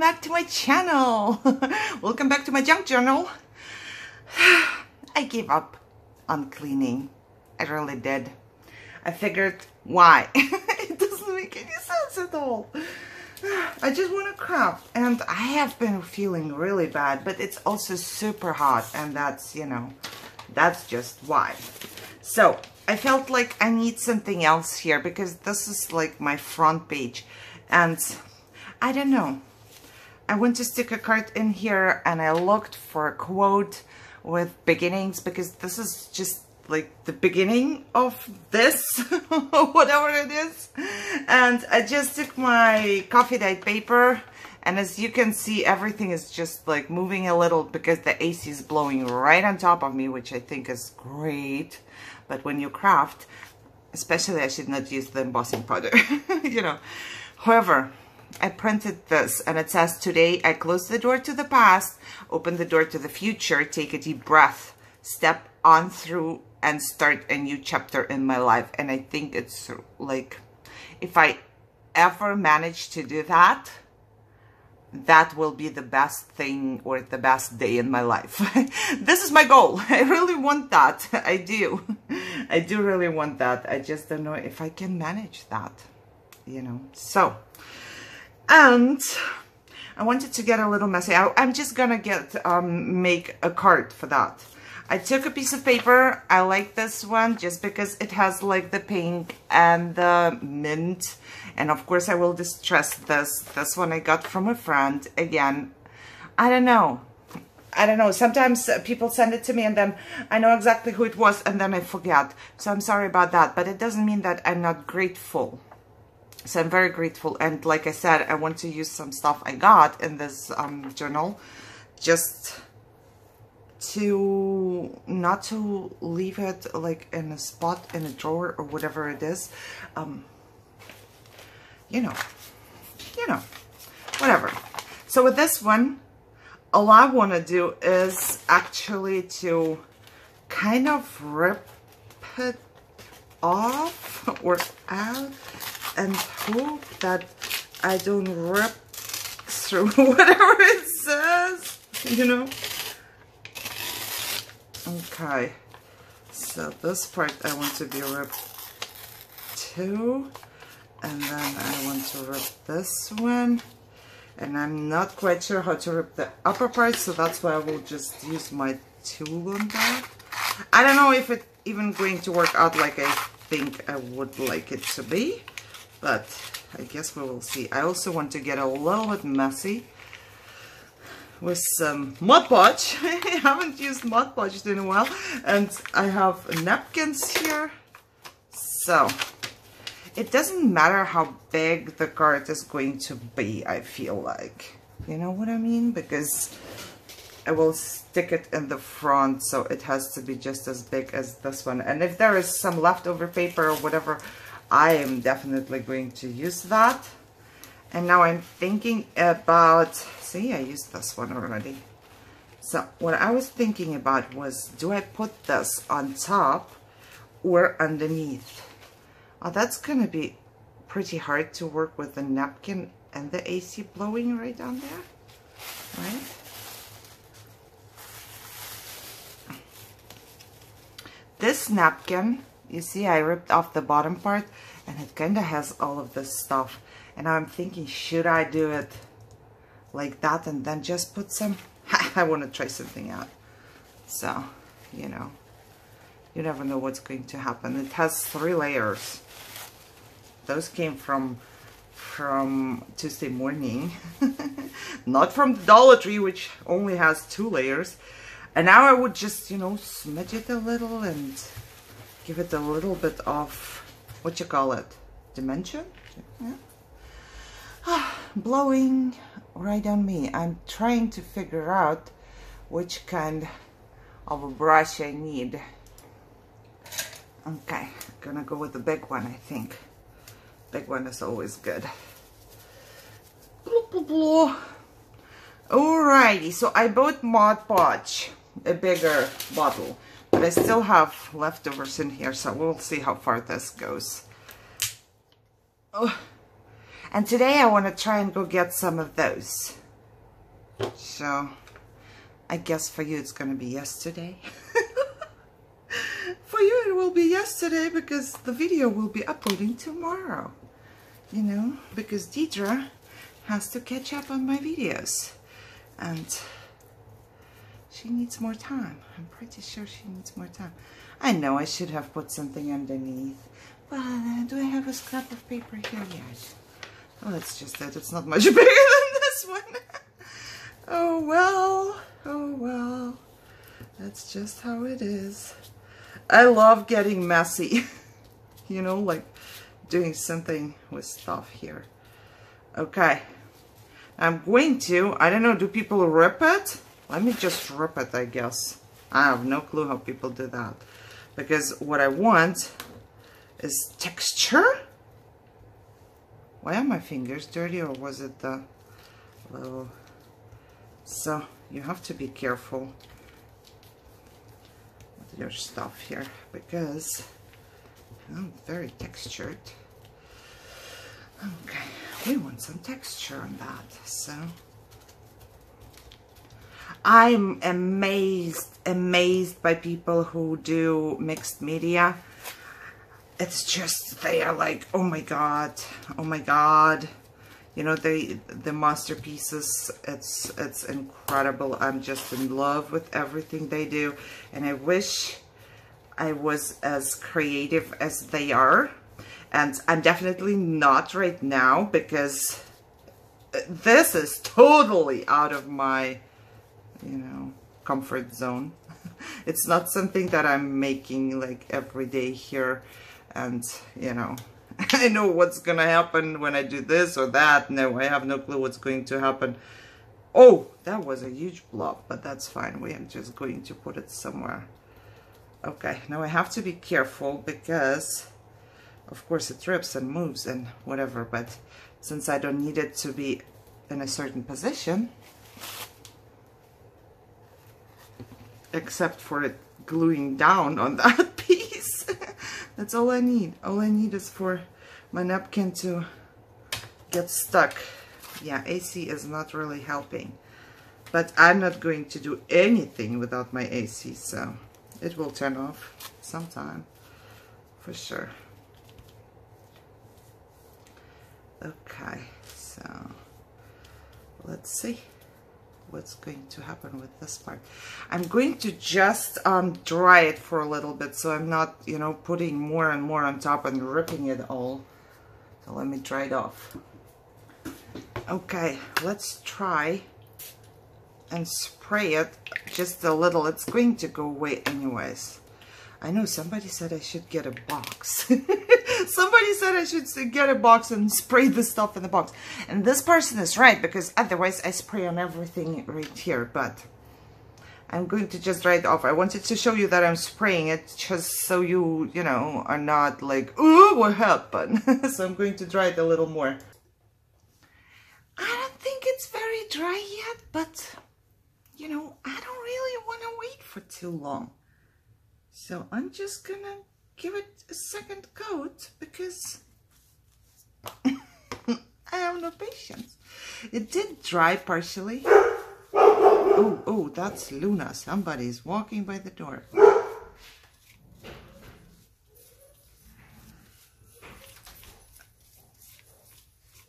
back to my channel. Welcome back to my junk journal. I gave up on cleaning. I really did. I figured, why? It doesn't make any sense at all. I just want to craft, and I have been feeling really bad, but it's also super hot, and that's, you know, that's just why. So I felt like I need something else here, because this is like my front page, and I don't know. I went to stick a card in here, and I looked for a quote with beginnings, because this is just like the beginning of this, whatever it is. And I just took my coffee dyed paper, and as you can see, everything is just like moving a little because the AC is blowing right on top of me, which I think is great. But when you craft, especially, I should not use the embossing powder, you know. However, I printed this, and it says, today I close the door to the past, open the door to the future, take a deep breath, step on through and start a new chapter in my life. And I think it's like, if I ever manage to do that, that will be the best thing or the best day in my life. This is my goal. I really want that. I do. I do really want that. I just don't know if I can manage that, you know. So, and I wanted to get a little messy. I'm just gonna make a card for that. I took a piece of paper. I like this one just because it has like the pink and the mint. And of course I will distress this. This one I got from a friend. Again, I don't know. Sometimes people send it to me and then I know exactly who it was and then I forget. So I'm sorry about that. But it doesn't mean that I'm not grateful. So I'm very grateful. And like I said, I want to use some stuff I got in this journal. Just to not to leave it like in a spot in a drawer or whatever it is, you know, whatever. So with this one, all I want to do is actually to kind of rip it off or out and hope that I don't rip through whatever it says, you know. Okay, so this part I want to be ripped too, and then I want to rip this one, and I'm not quite sure how to rip the upper part, so that's why I will just use my tool on that. I don't know if it's even going to work out like I think I would like it to be, but I guess we will see. I also want to get a little bit messy with some Mod Podge. I haven't used Mod Podge in a while, and I have napkins here. So it doesn't matter how big the card is going to be, I feel like, you know what I mean, because I will stick it in the front, so it has to be just as big as this one. And if there is some leftover paper or whatever, I am definitely going to use that. And now I'm thinking about, see, I used this one already. So what I was thinking about was, do I put this on top or underneath? Oh, that's going to be pretty hard to work with the napkin and the AC blowing right down there, right? This napkin, you see, I ripped off the bottom part, and it kind of has all of this stuff. And I'm thinking, should I do it like that and then just put some? I want to try something out. So, you know, you never know what's going to happen. It has 3 layers. Those came from Tuesday morning. Not from the Dollar Tree, which only has 2 layers. And now I would just, you know, smudge it a little and give it a little bit of, what you call it, dimension? Yeah. Blowing right on me. I'm trying to figure out which kind of a brush I need. Okay, gonna go with the big one, I think. Big one is always good. Alrighty, so I bought Mod Podge, a bigger bottle, but I still have leftovers in here, so we'll see how far this goes. Oh. And today I want to try and go get some of those. So I guess for you it's gonna be yesterday. For you it will be yesterday because the video will be uploading tomorrow. You know, because Deidre has to catch up on my videos and she needs more time. I'm pretty sure she needs more time. I know I should have put something underneath, but do I have a scrap of paper here? Yes. Oh, that's just it. It's not much bigger than this one. Oh well, oh well. That's just how it is. I love getting messy. You know, like doing something with stuff here. Okay. I'm going to, I don't know, do people rip it? Let me just rip it, I guess. I have no clue how people do that. Because what I want is texture. Why are my fingers dirty, or was it the little... So you have to be careful with your stuff here because I'm very textured. Okay, we want some texture on that. So I'm amazed by people who do mixed media. It's just, they are like, oh my god, oh my god. You know, the masterpieces, it's incredible. I'm just in love with everything they do, and I wish I was as creative as they are. And I'm definitely not right now because this is totally out of my, you know, comfort zone. It's not something that I'm making like every day here, and you know, I know what's gonna happen when I do this or that. No, I have no clue what's going to happen. Oh, that was a huge blob, but that's fine. We are just going to put it somewhere. Okay, now I have to be careful because of course it rips and moves and whatever, but since I don't need it to be in a certain position, except for it gluing down on that piece, that's all I need. All I need is for my napkin to get stuck. Yeah, AC is not really helping, but I'm not going to do anything without my AC, so it will turn off sometime for sure. Okay, so let's see what's going to happen with this part. I'm going to just dry it for a little bit, so I'm not, you know, putting more and more on top and ripping it all. So let me dry it off. Okay, let's try and spray it just a little. It's going to go away anyways. I know somebody said I should get a box. Somebody said I should get a box and spray the stuff in the box. And this person is right, because otherwise I spray on everything right here. But I'm going to just dry it off. I wanted to show you that I'm spraying it just so you know, are not like, oh, what happened? So I'm going to dry it a little more. I don't think it's very dry yet, but, you know, I don't really want to wait for too long. So I'm just gonna give it a second coat because I have no patience. It did dry partially. Oh, that's Luna. Somebody's walking by the door.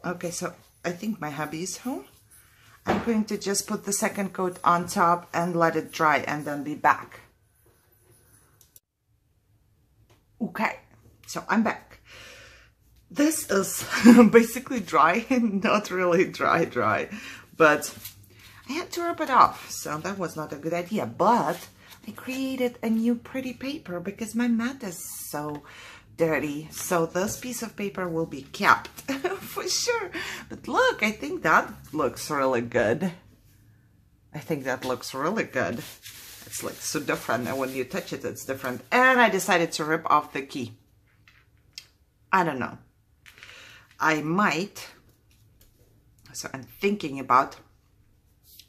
Okay, so I think my hubby is home. I'm going to just put the second coat on top and let it dry and then be back. Okay, so I'm back. This is basically dry, not really dry, but I had to rip it off, so that was not a good idea. But I created a new pretty paper because my mat is so dirty, so this piece of paper will be kept for sure. But look, I think that looks really good. I think that looks really good. It's like so different, and when you touch it, it's different. And I decided to rip off the key. I don't know. I might. So I'm thinking about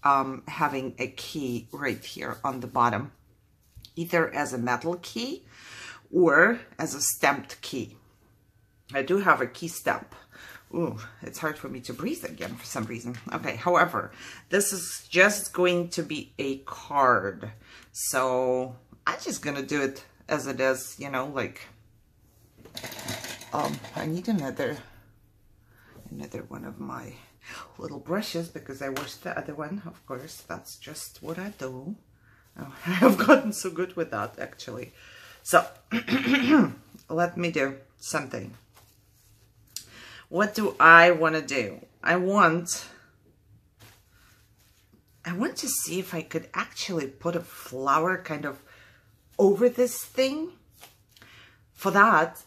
having a key right here on the bottom, either as a metal key or as a stamped key. I do have a key stamp Ooh, it's hard for me to breathe again for some reason. Okay, however, this is just going to be a card. So I'm just gonna do it as it is, you know, like, I need another one of my little brushes because I washed the other one, of course. That's just what I do. Oh, I have gotten so good with that, actually. So, let me do something. What do I want to do? I want to see if I could actually put a flower kind of over this thing. For that,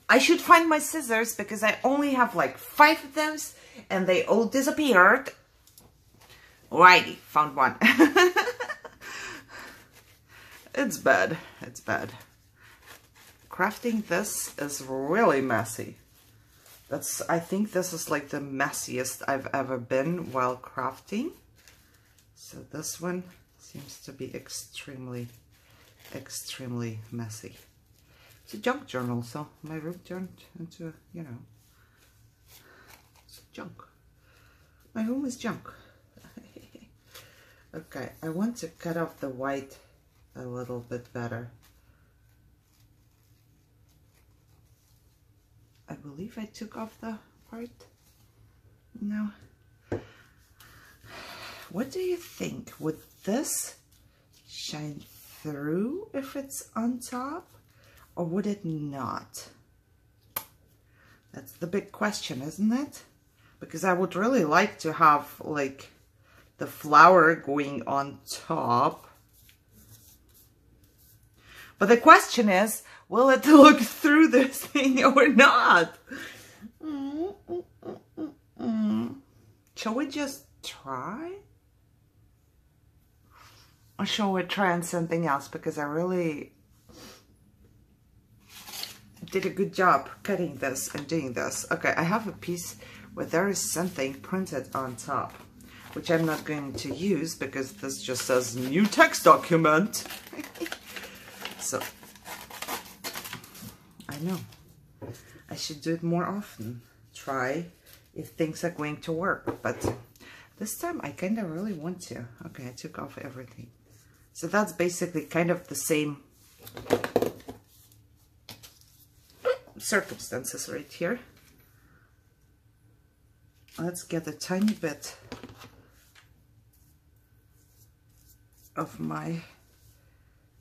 I should find my scissors because I only have like 5 of those and they all disappeared. Alrighty, found one. It's bad. It's bad. Crafting this is really messy. I think this is like the messiest I've ever been while crafting. So this one seems to be extremely, extremely messy. It's a junk journal, so my room turned into, you know, it's junk. My room is junk. Okay, I want to cut off the white a little bit better. I believe I took off the part. No. What do you think? Would this shine through if it's on top? Or would it not? That's the big question, isn't it? Because I would really like to have like the flower going on top. But the question is, will it look through this thing or not? Shall we just try? Or shall we try on something else? Because I really did a good job cutting this and doing this. Okay, I have a piece where there is something printed on top, which I'm not going to use because this just says new text document. So, I know, I should do it more often. Try if things are going to work, but this time I kind of really want to. Okay, I took off everything. So that's basically kind of the same circumstances right here. Let's get a tiny bit of my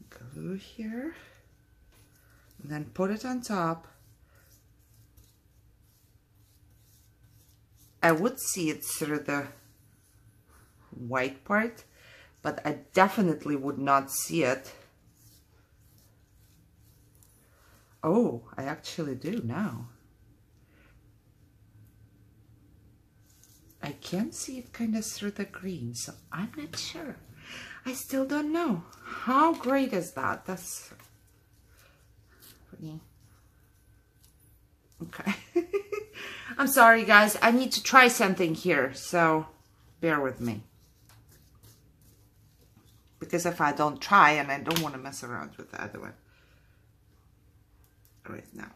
glue here and then put it on top. I would see it through the white part, but I definitely would not see it. Oh, I actually do now. I can see it kind of through the green, so I'm not sure. I still don't know. How great is that? That's pretty... Okay. I'm sorry, guys. I need to try something here, so bear with me. Because if I don't try, and I don't want to mess around with the other one right now.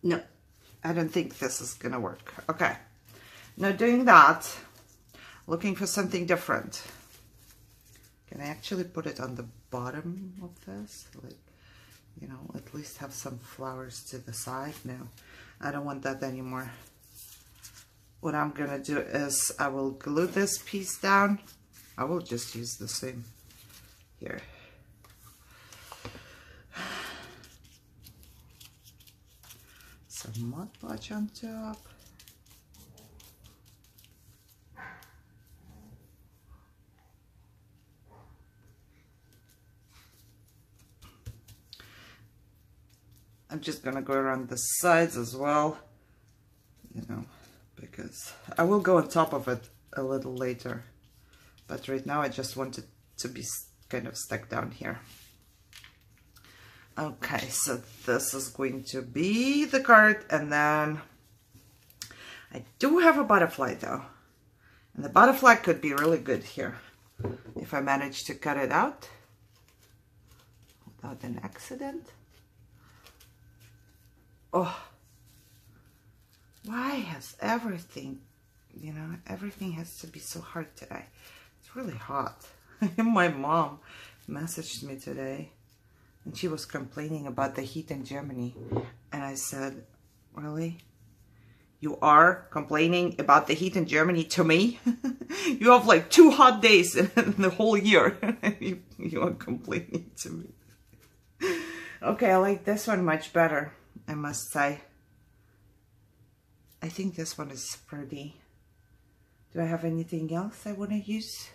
No, I don't think this is gonna work. Okay, now doing that, looking for something different. Can I actually put it on the bottom of this? Like, you know, at least have some flowers to the side. No, I don't want that anymore. What I'm gonna do is I will glue this piece down. I will just use the same here. Some Mod Podge on top. I'm just gonna go around the sides as well, you know, because I will go on top of it a little later. But right now I just want it to be kind of stuck down here. Okay, so this is going to be the card, and then I do have a butterfly though. And the butterfly could be really good here if I manage to cut it out. without an accident. Oh, why has everything, you know, everything has to be so hard today? It's really hot. My mom messaged me today and she was complaining about the heat in Germany. And I said, really? You are complaining about the heat in Germany to me? You have like 2 hot days in the whole year. You are complaining to me. Okay, I like this one much better, I must say. I think this one is pretty. Do I have anything else I want to use?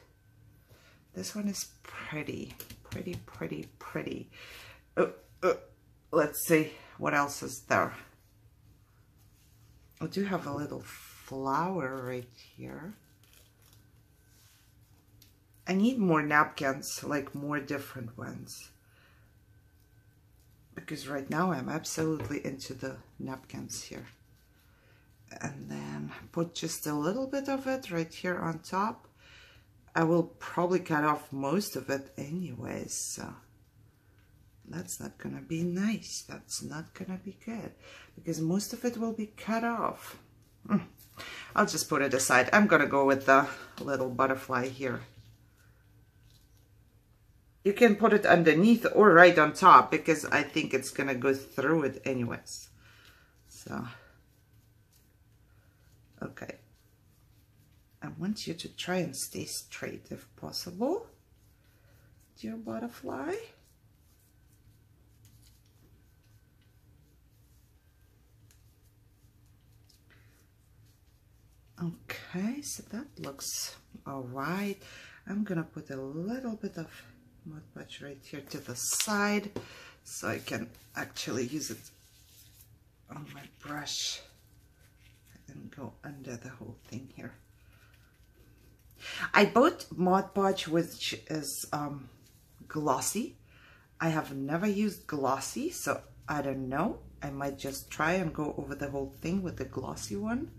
This one is pretty. Pretty. Let's see, what else is there? I do have a little flower right here. I need more napkins, like more different ones. Because right now I'm absolutely into the napkins here. And then put just a little bit of it right here on top. I will probably cut off most of it anyways, so that's not gonna be nice. That's not gonna be good because most of it will be cut off. I'll just put it aside. I'm gonna go with the little butterfly here. You can put it underneath or right on top because I think it's gonna go through it anyways. So, okay. I want you to try and stay straight if possible, dear butterfly. Okay, so that looks all right. I'm gonna put a little bit of Mod Podge right here to the side so I can actually use it on my brush and go under the whole thing here. I bought Mod Podge which is glossy. I have never used glossy, so I don't know. I might just try and go over the whole thing with the glossy one.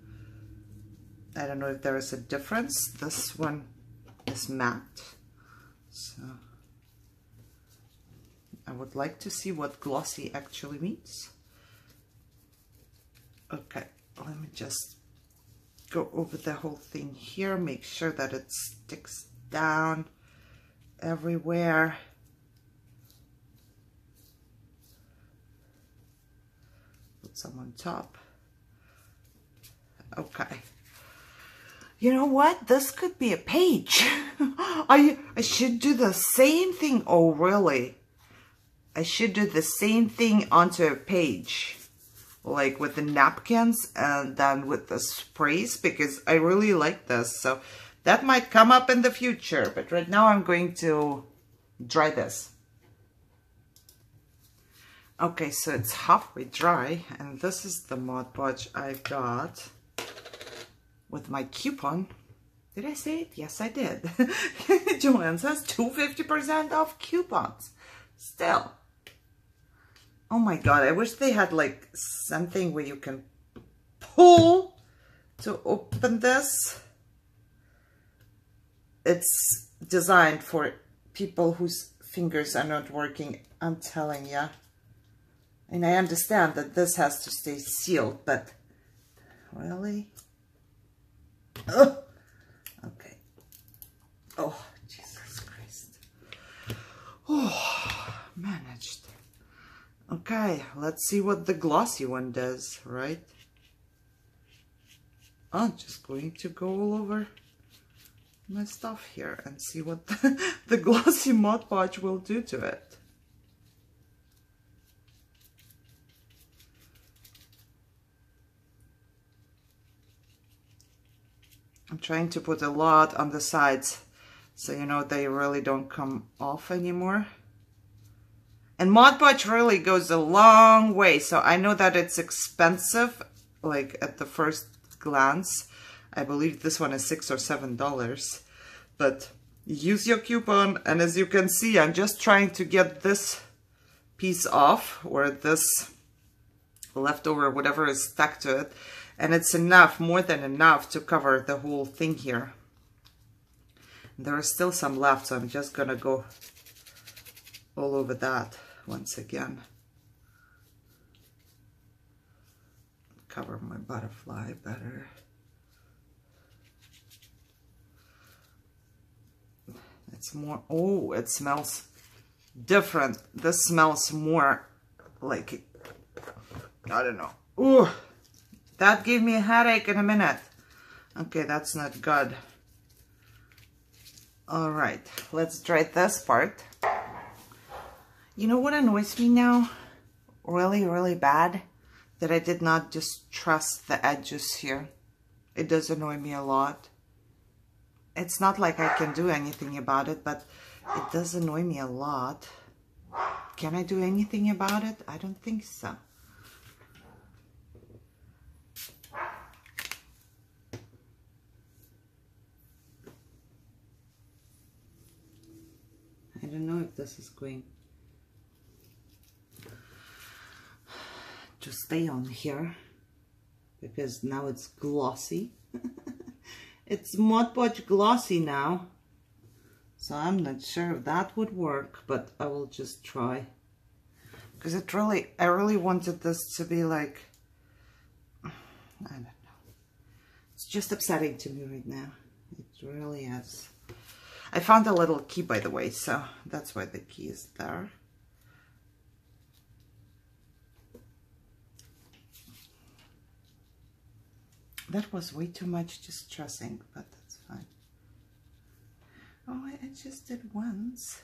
I don't know if there is a difference. This one is matte, so I would like to see what glossy actually means. Okay, let me just go over the whole thing here, make sure that it sticks down everywhere. Put some on top. Okay. You know what? This could be a page. I should do the same thing. Oh, really? I should do the same thing onto a page. Like with the napkins and then with the sprays, because I really like this. So that might come up in the future, but right now I'm going to dry this. Okay, so it's halfway dry, and this is the Mod Podge I got with my coupon. Did I say it? Yes, I did. Joanne says 250% off coupons. Still. Oh my god, I wish they had like something where you can pull to open this. It's designed for people whose fingers are not working, I'm telling ya. And I understand that this has to stay sealed, but really? Oh, okay. Oh, Jesus Christ. Oh, managed. Okay, let's see what the glossy one does, right? I'm just going to go all over my stuff here and see what the glossy Mod Podge will do to it. I'm trying to put a lot on the sides so you know they really don't come off anymore. And Mod Podge really goes a long way, so I know that it's expensive, like at the first glance. I believe this one is $6 or $7, but use your coupon, and as you can see, I'm just trying to get this piece off, or this leftover, whatever is stuck to it, and it's enough, more than enough, to cover the whole thing here. There is still some left, so I'm just gonna go all over that once again. Cover my butterfly better. It's more, oh, it smells different. This smells more like, I don't know. Ooh, that gave me a headache in a minute. Okay, that's not good. All right, let's try this part. You know what annoys me now? Really, really bad? That I did not just trust the edges here. It does annoy me a lot. It's not like I can do anything about it, but it does annoy me a lot. Can I do anything about it? I don't think so. I don't know if this is going to stay on here, because now it's glossy. It's Mod Podge glossy now, so I'm not sure if that would work, but I will just try, because I really wanted this to be like, I don't know, it's just upsetting to me right now. It really is. I found a little key, by the way, so that's why the key is there. That was way too much distressing, but that's fine. Oh, I just did once.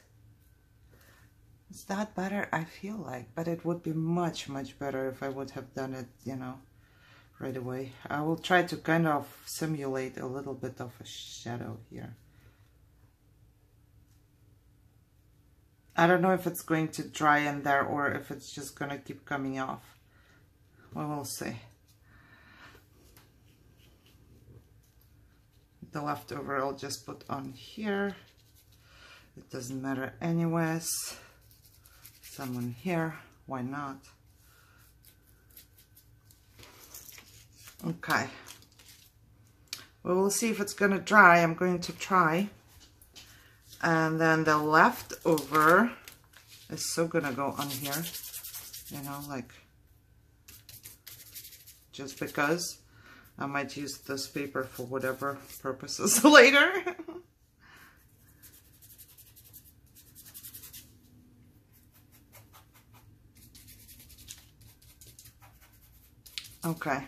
Is that better? I feel like, but it would be much, much better if I would have done it, you know, right away. I will try to kind of simulate a little bit of a shadow here. I don't know if it's going to dry in there or if it's just going to keep coming off. We will see. The leftover I'll just put on here. It doesn't matter anyways. Someone here, why not? Okay. We will see if it's gonna dry. I'm going to try. And then the leftover is so gonna go on here. You know, like, just because. I might use this paper for whatever purposes later. Okay.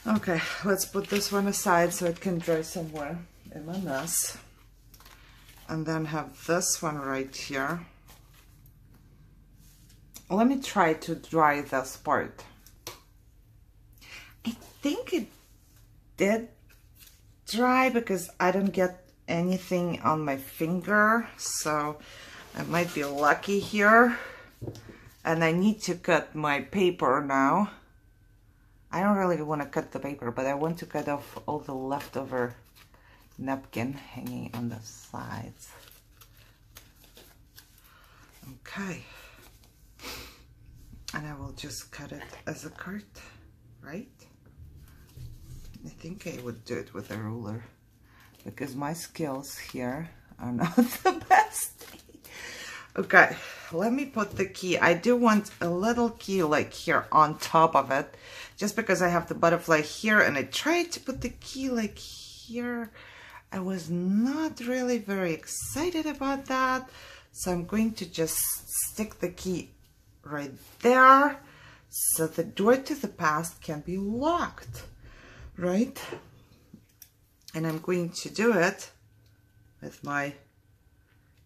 Okay, let's put this one aside so it can dry somewhere in my mess. And then have this one right here. Let me try to dry this part. I think it did dry because I don't get anything on my finger, so I might be lucky here. And I need to cut my paper now. I don't really want to cut the paper, but I want to cut off all the leftover napkin hanging on the sides. Okay. And I will just cut it as a card, right? I think I would do it with a ruler because my skills here are not the best. Okay, let me put the key. I do want a little key like here on top of it, just because I have the butterfly here and I tried to put the key like here. I was not really very excited about that. So I'm going to just stick the key right there so the door to the past can be locked. Right? And I'm going to do it with my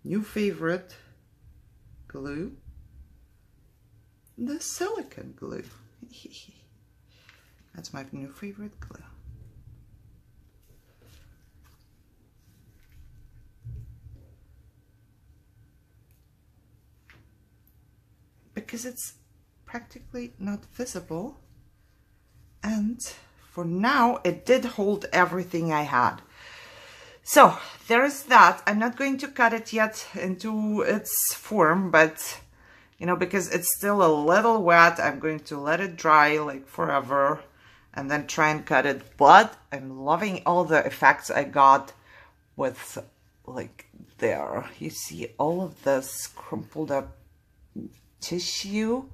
new favorite glue, the silicone glue. That's my new favorite glue. Because it's practically not visible, and for now, it did hold everything I had. So there's that. I'm not going to cut it yet into its form, but, you know, because it's still a little wet, I'm going to let it dry like forever and then try and cut it. But I'm loving all the effects I got with, like, there. You see all of this crumpled up tissue.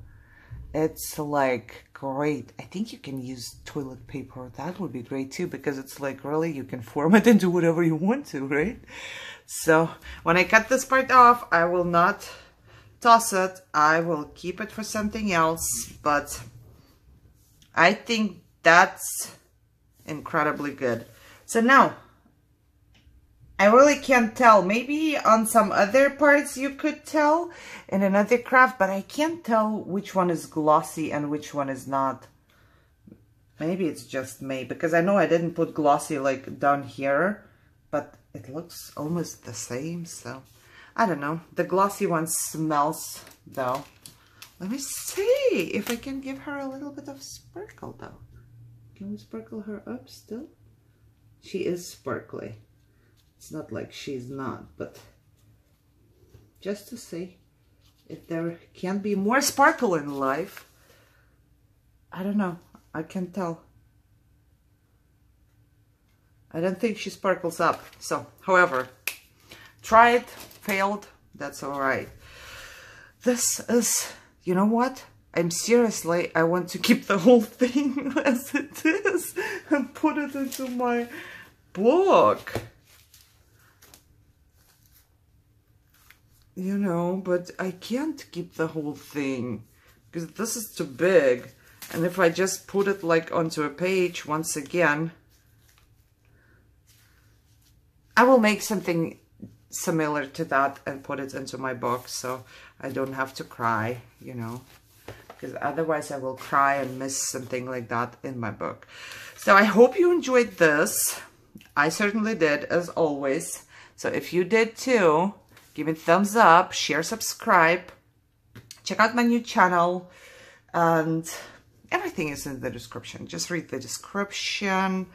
It's like great. I think you can use toilet paper. That would be great too, because it's like really you can form it into whatever you want to, right? So when I cut this part off, I will not toss it. I will keep it for something else, but I think that's incredibly good. So now I really can't tell. Maybe on some other parts you could tell in another craft, but I can't tell which one is glossy and which one is not. Maybe it's just me, because I know I didn't put glossy like down here, but it looks almost the same, so I don't know. The glossy one smells though. Let me see if I can give her a little bit of sparkle though. Can we sparkle her up still? She is sparkly. It's not like she's not, but just to see if there can be more sparkle in life. I don't know. I can't tell. I don't think she sparkles up. So, however, tried, failed, that's all right. This is, you know what? I want to keep the whole thing as it is and put it into my book. You know, but I can't keep the whole thing because this is too big. And if I just put it like onto a page once again, I will make something similar to that and put it into my book so I don't have to cry, you know, because otherwise I will cry and miss something like that in my book. So I hope you enjoyed this. I certainly did, as always. So if you did too, give me a thumbs up, share, subscribe, check out my new channel, and everything is in the description. Just read the description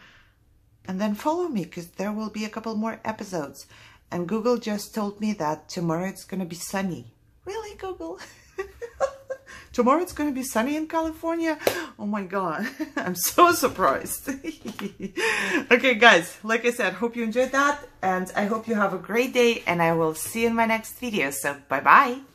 and then follow me, because there will be a couple more episodes. And Google just told me that tomorrow it's going to be sunny. Really, Google? Tomorrow it's going to be sunny in California? Oh my God, I'm so surprised. Okay, guys, like I said, hope you enjoyed that. And I hope you have a great day. And I will see you in my next video. So, bye-bye.